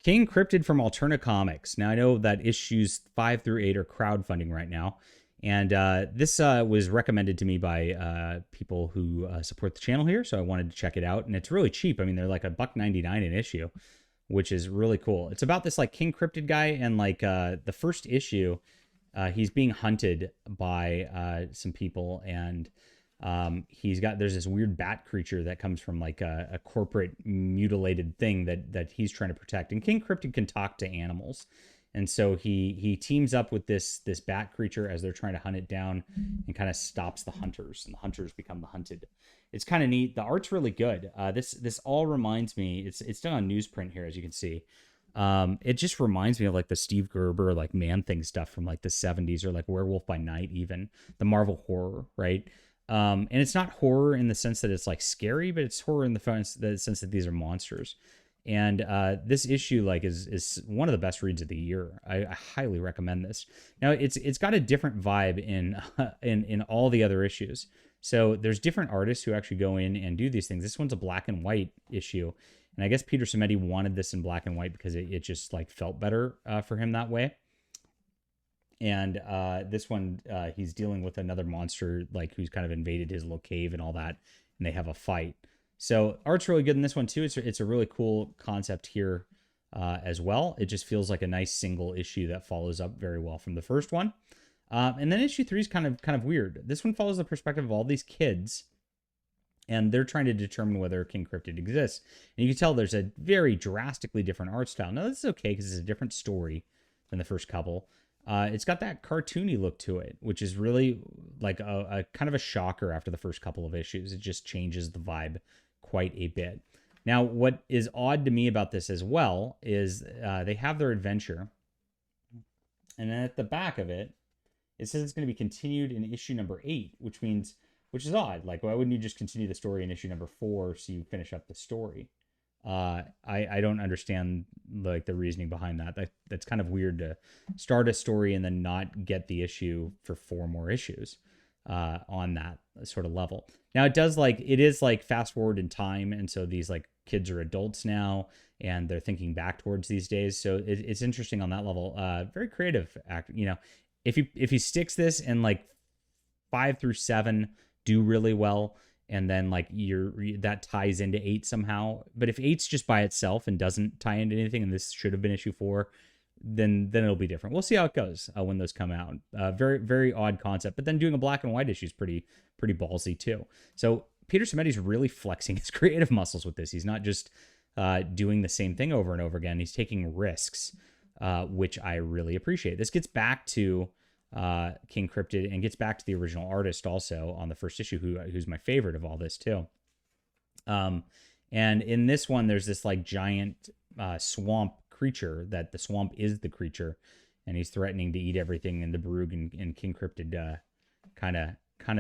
King Cryptid from Alterna Comics. Now, I know that issues 5 through 8 are crowdfunding right now. And this was recommended to me by people who support the channel here. So I wanted to check it out. And it's really cheap. I mean, they're like $1.99 an issue, which is really cool. It's about this like King Cryptid guy. And like the first issue, he's being hunted by some people. And there's this weird bat creature that comes from like a corporate mutilated thing that he's trying to protect. And King Cryptid can talk to animals. And so he teams up with this bat creature as they're trying to hunt it down and kind of stops the hunters, and the hunters become the hunted. It's kind of neat. The art's really good. This all reminds me, it's done on newsprint here, as you can see. It just reminds me of like the Steve Gerber, like Man-Thing stuff from like the 70s, or like Werewolf by Night, even the Marvel horror, right? And it's not horror in the sense that it's like scary, but it's horror in the sense that these are monsters. And this issue like is one of the best reads of the year. I highly recommend this. Now it's got a different vibe in all the other issues. So there's different artists who actually go in and do these things. This one's a black and white issue, and I guess Peter Simeti wanted this in black and white because it just like felt better for him that way. And this one he's dealing with another monster like who's kind of invaded his little cave and all that, and they have a fight. So art's really good in this one too. It's a really cool concept here as well. It just feels like a nice single issue that follows up very well from the first one. And then issue 3 is kind of weird. This one follows the perspective of all these kids, and they're trying to determine whether King Cryptid exists. And you can tell there's a very drastically different art style. Now this is okay because it's a different story than the first couple. It's got that cartoony look to it, which is really like a kind of a shocker after the first couple of issues. It just changes the vibe quite a bit. Now, what is odd to me about this as well is they have their adventure, and then at the back of it, it says it's going to be continued in issue number 8, which is odd. Like, why wouldn't you just continue the story in issue number 4 so you finish up the story? I don't understand like the reasoning behind that. That's kind of weird to start a story and then not get the issue for 4 more issues on that sort of level. Now it is like fast forward in time, and so these like kids are adults now and they're thinking back towards these days. So it's interesting on that level. Very creative act. You know, if he sticks this and like 5 through 7 do really well, and then like that ties into 8 somehow. But if 8's just by itself and doesn't tie into anything, and this should have been issue 4, then it'll be different. We'll see how it goes when those come out. Very, very odd concept. But then doing a black and white issue is pretty ballsy too. So Peter Simeti's really flexing his creative muscles with this. He's not just doing the same thing over and over again. He's taking risks, which I really appreciate. This gets back to King Cryptid and gets back to the original artist also on the first issue, who's my favorite of all this too. And in this one, there's this like giant swamp creature that the swamp is the creature, and he's threatening to eat everything. And the Barug and King Cryptid kind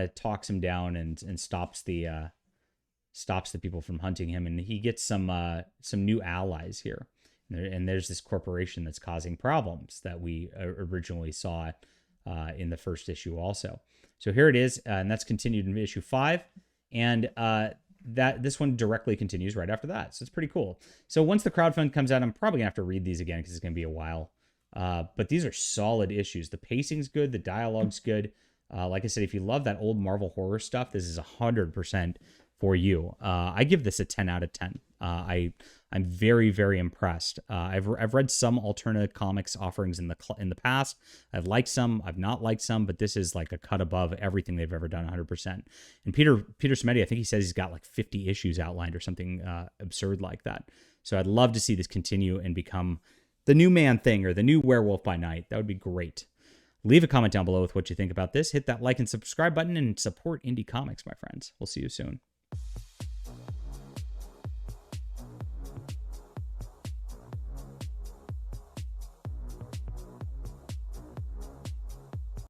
of talks him down and stops the people from hunting him. And he gets some new allies here. And there's this corporation that's causing problems that we originally saw in the first issue also. So here it is, and that's continued in issue 5, and this one directly continues right after that. So it's pretty cool. So once the crowdfund comes out, I'm probably gonna have to read these again because it's gonna be a while. But these are solid issues. The pacing's good, the dialogue's good. Like I said, if you love that old Marvel horror stuff, this is 100% for you. I give this a 10 out of 10. I'm very, very impressed. I've read some Alterna comics offerings in the past. I've liked some, I've not liked some, but this is like a cut above everything they've ever done, 100%. And Peter Simeti, I think he says he's got like 50 issues outlined or something absurd like that. So I'd love to see this continue and become the new Man-Thing or the new Werewolf by Night. That would be great. Leave a comment down below with what you think about this. Hit that like and subscribe button and support indie comics, my friends. We'll see you soon.